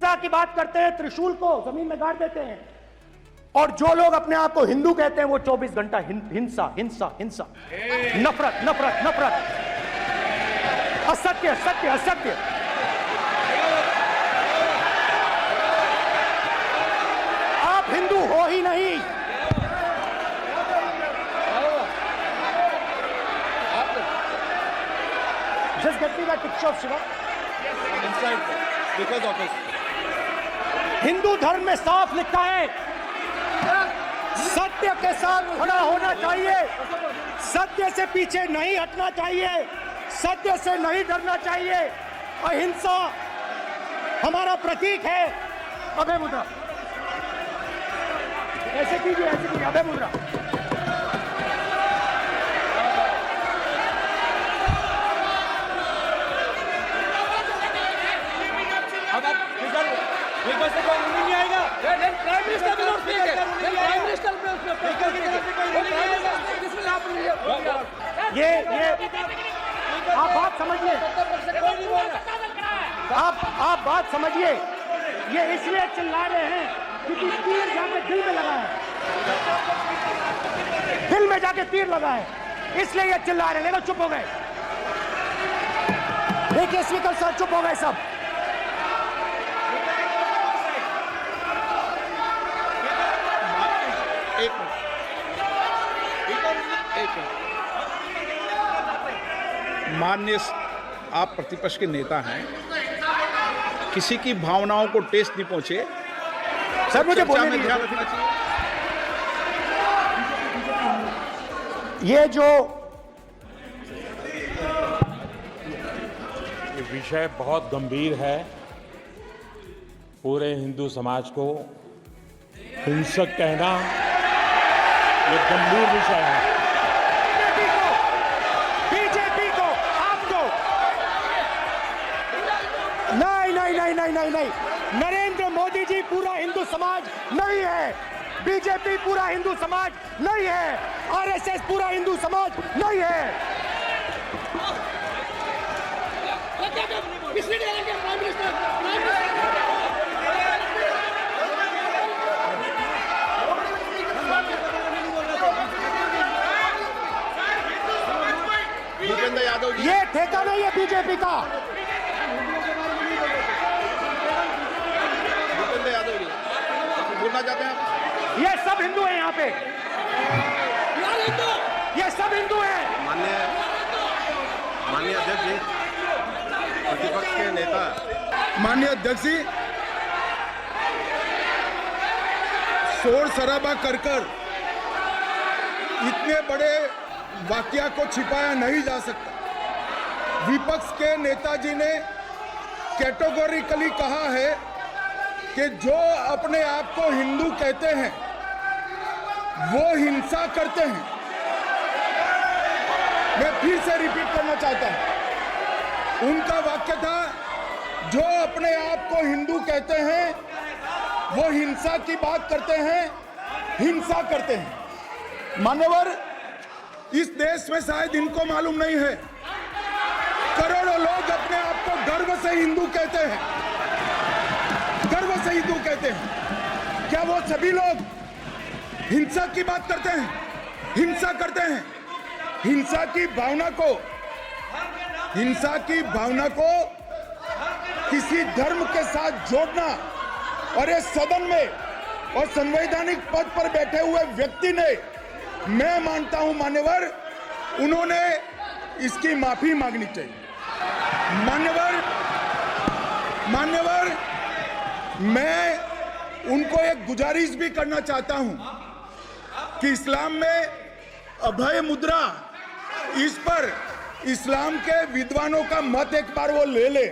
हिंसा की बात करते हैं, त्रिशूल को जमीन में गाड़ देते हैं, और जो लोग अपने आप को हिंदू कहते हैं वो 24 घंटा हिंसा हिंसा हिंसा, नफरत नफरत नफरत, असत्य सत्य असत्य। आप हिंदू हो ही नहीं। Just get me that picture of Shiva. Inside, because of his. Hindu धर्म में साफ लिखा है, सत्य के साथ खड़ा होना चाहिए, सत्य से पीछे नहीं हटना चाहिए, सत्य से नहीं डरना चाहिए। अहिंसा हमारा प्रतीक है। अभय मुद्रा, ऐसे कीजिए अभय मुद्रा। नहीं आएगा। प्राइम मिनिस्टर ये आप बात समझिए, आप बात समझिए। ये इसलिए चिल्ला रहे हैं क्योंकि तीर जाके दिल में लगा है, दिल में जाके तीर लगा है, इसलिए ये चिल्ला रहे हैं। लेकिन चुप हो गए, देखिए स्पीकर साहब चुप हो गए सब। माननीय आप प्रतिपक्ष के नेता हैं, किसी की भावनाओं को ठेस नहीं पहुंचे। सर मुझे बोलने में ध्यान रखना चाहिए। ये जो ये विषय बहुत गंभीर है। पूरे हिंदू समाज को हिंसक कहना ये गंभीर विषय है। बीजेपी को आपको नहीं, नरेंद्र मोदी जी पूरा हिंदू समाज नहीं है, बीजेपी पूरा हिंदू समाज नहीं है, आरएसएस पूरा हिंदू समाज नहीं है। भूपेंद्र यादव जी, ये ठेका नहीं है बीजेपी का। भूपेंद्र यादव जी बोलना चाहते हैं आप? ये सब हिंदू हैं यहाँ पे, ये सब हिंदू हैं। माननीय अध्यक्ष जी, प्रतिपक्ष के नेता। माननीय अध्यक्ष जी, शोर शराबा कर इतने बड़े वाकया को छिपाया नहीं जा सकता। विपक्ष के नेताजी ने कैटेगोरिकली कहा है कि जो अपने आप को हिंदू कहते हैं वो हिंसा करते हैं। मैं फिर से रिपीट करना चाहता हूं, उनका वाक्य था जो अपने आप को हिंदू कहते हैं वो हिंसा की बात करते हैं, हिंसा करते हैं। मान्यवर, इस देश में शायद इनको मालूम नहीं है, करोड़ों लोग अपने आप को गर्व से हिंदू कहते हैं, गर्व से हिंदू कहते हैं। क्या वो सभी लोग हिंसा की बात करते हैं, हिंसा करते हैं? हिंसा की भावना को किसी धर्म के साथ जोड़ना, और इस सदन में और संवैधानिक पद पर बैठे हुए व्यक्ति ने, मैं मानता हूं मान्यवर, उन्होंने इसकी माफी मांगनी चाहिए। मान्यवर, मैं उनको एक गुजारिश भी करना चाहता हूं कि इस्लाम में अभय मुद्रा, इस पर इस्लाम के विद्वानों का मत एक बार वो ले ले।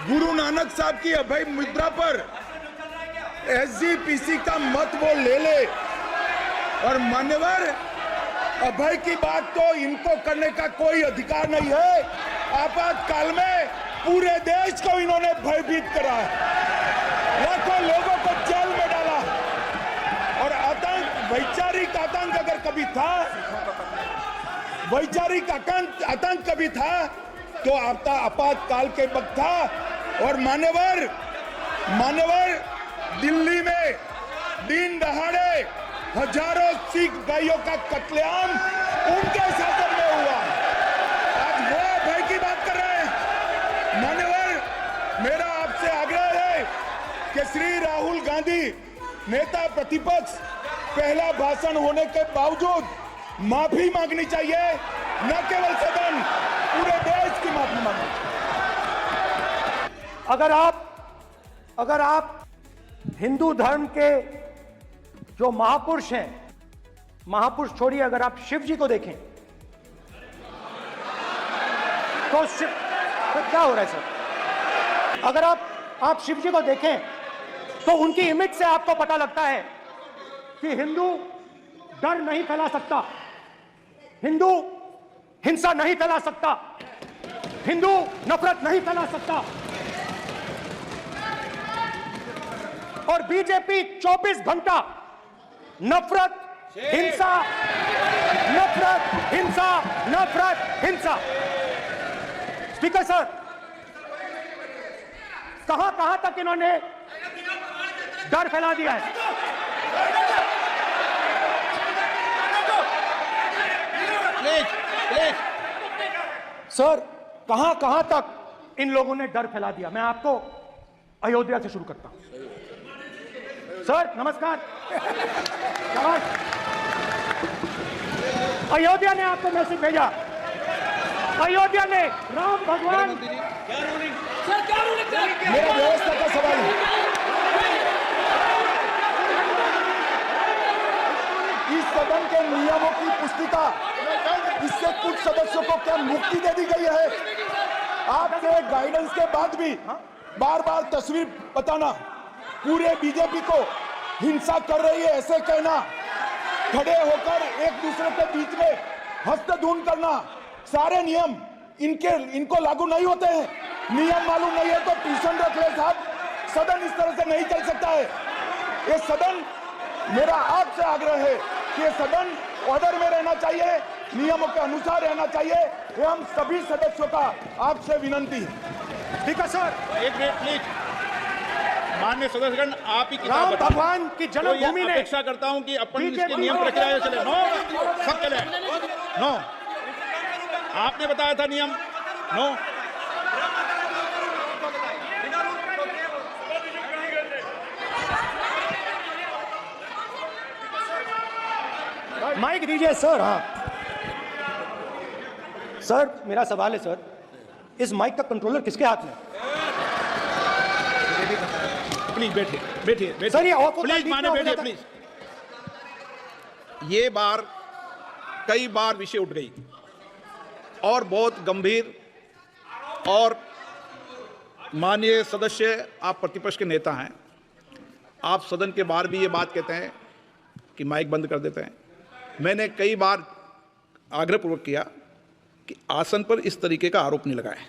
गुरु नानक साहब की अभय मुद्रा पर एसजीपीसी का मत वो ले ले। और मान्यवर, अभय की बात तो इनको करने का कोई अधिकार नहीं है। आपातकाल में पूरे देश को इन्होंने भयभीत करा है, लाखों लोगों को जेल में डाला, और आतंक, वैचारिक आतंक अगर कभी था, वैचारिक आतंक कभी था तो आपातकाल के वक्त था। और मान्यवर, मान्यवर, दिल्ली में दिन दहाड़े हजारों सिख भाइयों का कत्लेआम उनके शासन में हुआ। आज वो भय की बात कर रहे हैं। मान्यवर, मेरा आपसे आग्रह है कि श्री राहुल गांधी नेता प्रतिपक्ष पहला भाषण होने के बावजूद माफी मांगनी चाहिए, न केवल सदन, पूरे देश की माफी मांगनी चाहिए। अगर आप हिंदू धर्म के जो महापुरुष हैं, महापुरुष छोड़िए, अगर आप शिव जी को देखें तो क्या हो रहा है सर? अगर आप शिव जी को देखें तो उनकी इमेज से आपको पता लगता है कि हिंदू डर नहीं फैला सकता, हिंदू हिंसा नहीं फैला सकता, हिंदू नफरत नहीं फैला सकता। और बीजेपी 24 घंटा नफरत, हिंसा, नफरत, हिंसा, नफरत, हिंसा। स्पीकर सर, कहां तक इन्होंने डर फैला दिया है? सर, कहां तक इन लोगों ने डर फैला दिया? मैं आपको अयोध्या से शुरू करता हूं। सर नमस्कार। अयोध्या ने आपको मैसेज भेजा, अयोध्या ने राम भगवान। मेरा व्यवस्था का सवाल है, इस सदन के नियमों की पुस्तिका, इससे कुछ सदस्यों को क्या मुक्ति दे दी गई है? आपके गाइडेंस के बाद भी बार बार तस्वीर बताना, पूरे बीजेपी को हिंसा कर रही है ऐसे कहना, खड़े होकर एक दूसरे के बीच में हस्तधून करना, सारे नियम इनको लागू नहीं होते हैं। नियम मालूम नहीं है तो ट्यूशन रख ले साहब, सदन इस तरह से नहीं चल सकता है। ये सदन, मेरा आपसे आग्रह है कि ये सदन ऑर्डर में रहना चाहिए, नियमों के अनुसार रहना चाहिए। ये हम सभी सदस्यों का आपसे विनंती है। ठीक है सर, एक मिनट प्लीज। माननीय सदस्यगण, आप ही किताब राम बताओ। भगवान की जन्मभूमि ने अपेक्षा करता हूं कि अपन इसके नियम प्रक्रिया चले। नो, सब चले। नो, आपने बताया था नियम। नो, माइक दीजिए सर। हाँ सर, मेरा सवाल है सर, इस माइक का कंट्रोलर किसके हाथ में? प्लीज बैठिए सर, ये ऑफ होता प्लीज, है, माने बीच में बैठिए हो प्लीज। ये बार कई बार विषय उठ गई और बहुत गंभीर, और माननीय सदस्य, आप प्रतिपक्ष के नेता हैं, आप सदन के बाहर भी ये बात कहते हैं कि माइक बंद कर देते हैं। मैंने कई बार आग्रहपूर्वक किया कि आसन पर इस तरीके का आरोप नहीं लगाएं।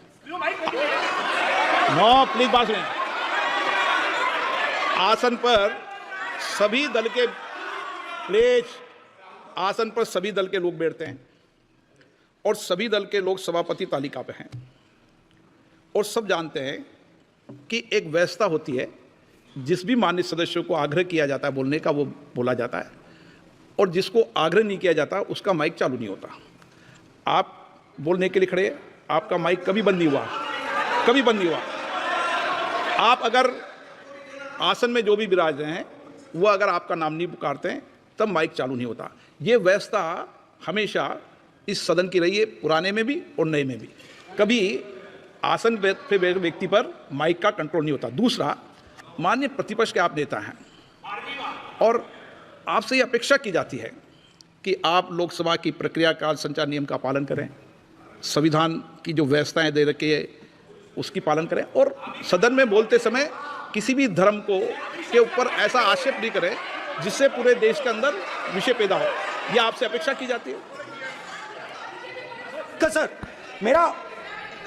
नो, प्लीज बात सुनिए। आसन पर सभी दल के, प्लीज, आसन पर सभी दल के लोग बैठते हैं और सभी दल के लोग सभापति तालिका पे हैं, और सब जानते हैं कि एक व्यवस्था होती है, जिस भी माननीय सदस्यों को आग्रह किया जाता है बोलने का वो बोला जाता है, और जिसको आग्रह नहीं किया जाता उसका माइक चालू नहीं होता। आप बोलने के लिए खड़े, आपका माइक कभी बंद नहीं हुआ, कभी बंद नहीं हुआ। आप अगर आसन में जो भी विराज रहे हैं वो अगर आपका नाम नहीं पुकारते हैं तब माइक चालू नहीं होता। ये व्यवस्था हमेशा इस सदन की रही है, पुराने में भी और नए में भी। कभी आसन पे व्यक्ति पर माइक का कंट्रोल नहीं होता। दूसरा, माननीय प्रतिपक्ष के आप नेता हैं और आपसे ये अपेक्षा की जाती है कि आप लोकसभा की प्रक्रिया काल संचार नियम का पालन करें, संविधान की जो व्यवस्थाएं दे रखी है उसकी पालन करें, और सदन में बोलते समय किसी भी धर्म को के ऊपर ऐसा आक्षेप नहीं करें जिससे पूरे देश के अंदर विषय पैदा हो। यह आपसे अपेक्षा की जाती है। सर,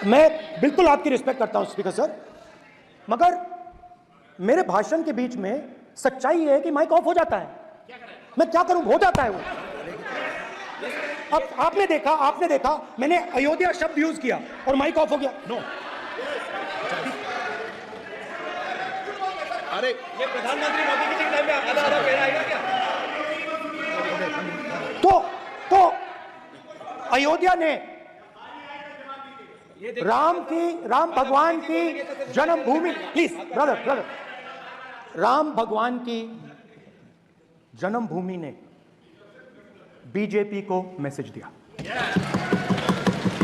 मैं बिल्कुल आपकी रिस्पेक्ट करता हूं स्पीकर सर, मगर मेरे भाषण के बीच में सच्चाई है कि माइक ऑफ हो जाता है। मैं क्या करूं, हो जाता है वो। अब आपने देखा मैंने अयोध्या शब्द यूज किया और माइक ऑफ हो गया। नो, अरे ये प्रधानमंत्री मोदी जी के टाइम में आधा आधा कह आएगा क्या? तो अयोध्या ने राम भगवान की जन्मभूमि, प्लीज ब्रदर, राम भगवान की जन्मभूमि ने बीजेपी को मैसेज दिया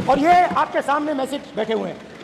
और ये आपके सामने मैसेज बैठे हुए हैं।